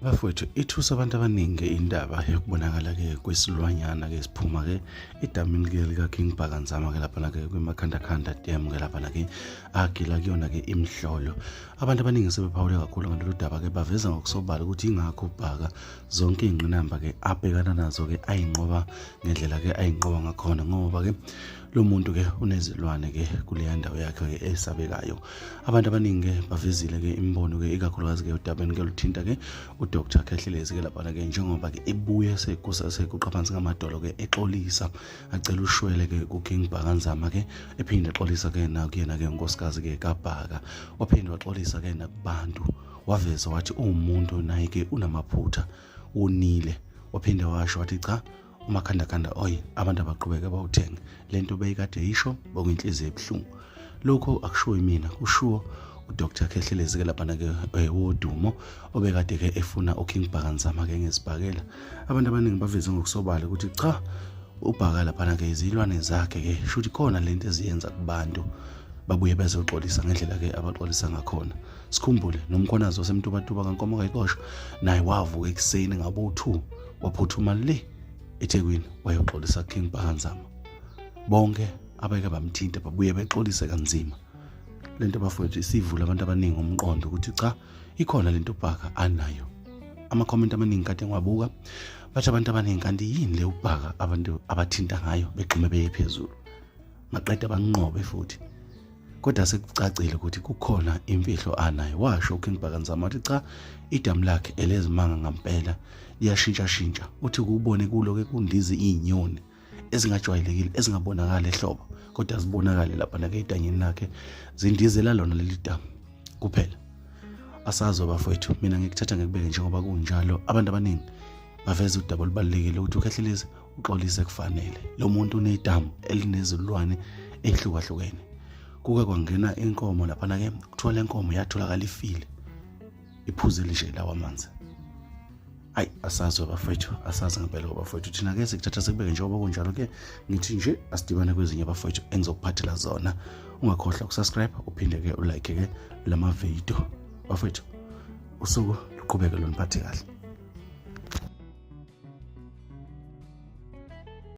Bafowethu ithusa abantu abaningi indaba yokubonakala kwesilwanyana siphuma eDamini lika King Bhaka ke lapha ke kwimakhandakhanda dam ke lapha ke agila kuyona ke imhlolo. Abantu abaningi sebephawule kakhulu ngalolu daba ke baveza ngokusobala ukuthi ingakho uBhaka zonke izingqinamba ke abhekana nazo ke ayinqoba ngendlela ke ayinqoba ngakhona ngoba ke lo muntu ke unezilwane ke kuleya ndawo yakhe ke esabekayo. Abantu abaningi bavezile ke imbono ke ikakhulukazi ke uDabeni ke luthinta ke uDr Khehlelezi ke lapha ke njengoba ke ebuye sekuqaphansi ngamadolo ke exolisa acela ushwele ke kuKing Bhaka ke ephinde exolisa ke na kuyena ke unkosikazi ke kaBhaka waphinde waxolisa ke nakubantu waveza wathi umuntu naye ke unamaphutha unile waphinde washo wathi cha umakhandakanda oyi abantu abaqhubeke bawuthenge lento beyikade yisho bokuyinhliziyo ebhlungu. Lokho akusho yimina kusho uDr Khehlelezi ke lapha ke wodumo obekade ke efuna uKing Bhaka ke ngesibhakela. Abantu abaningi baveze ngokusobala ukuthi cha uBhaka lapha ke izilwane zakhe ke shuthi khona lento eziyenza kubantu babuye bezoxolisa ngendlela ke abaxolisa ngakhona. Sikhumbule nomkhonazo semntubatuba kankomo kayixosho naye wavuka ekuseni ngabo 2 waphuthuma le eThekwini wayoxolisa King Bhaka. Bonke abeke bamthinta babuye bexolise kanzima. Lento bafowethu isivula abantu abaningi umqondo ukuthi cha ikhona lento uBhaka anayo. Ama-comment amaningi kade ngiwabuka bathi abantu abaningi kanti yini le uBhaka abantu abathinta ngayo begxime beye phezulu maqeda banqobe futhi. Kodwa sekucacile ukuthi kukhona imfihlo anayo. Washo uKing Bhaka wathi cha idamu lakhe elezimanga ngampela liyashintsha uthi kubone kulo ke kundizi izinyoni ezingajwayelekile ezingabonakala ehlobo kodwa zibonakale lapha ke edanyeni lakhe zindizela lona leli damu kuphela. Asazo bafowethu mina ngikuthatha ngikubeke njengoba kunjalo. Abantu abaningi baveza udaba olubalekile ukuthi uKhehlelezi uxolise kufanele lo muntu unedamu elinezilwane ehlukahlukene. Kuke kwangena inkomo lapha ke kuthiwa le nkomo yatholakala ifile iphuzile nje lawa amanzi. Hayi asazi bafowethu asazi ngempela bafowethu thina ke sikuthatha sikubeke njengoba kunjalo ke ngithi nje asidibane kwezinye bafowethu engizokuphathela zona. Ungakhohlwa ukusubscribe uphinde ke ulike ke lama video bafowethu usuku luqhubeke loniphathe kahle.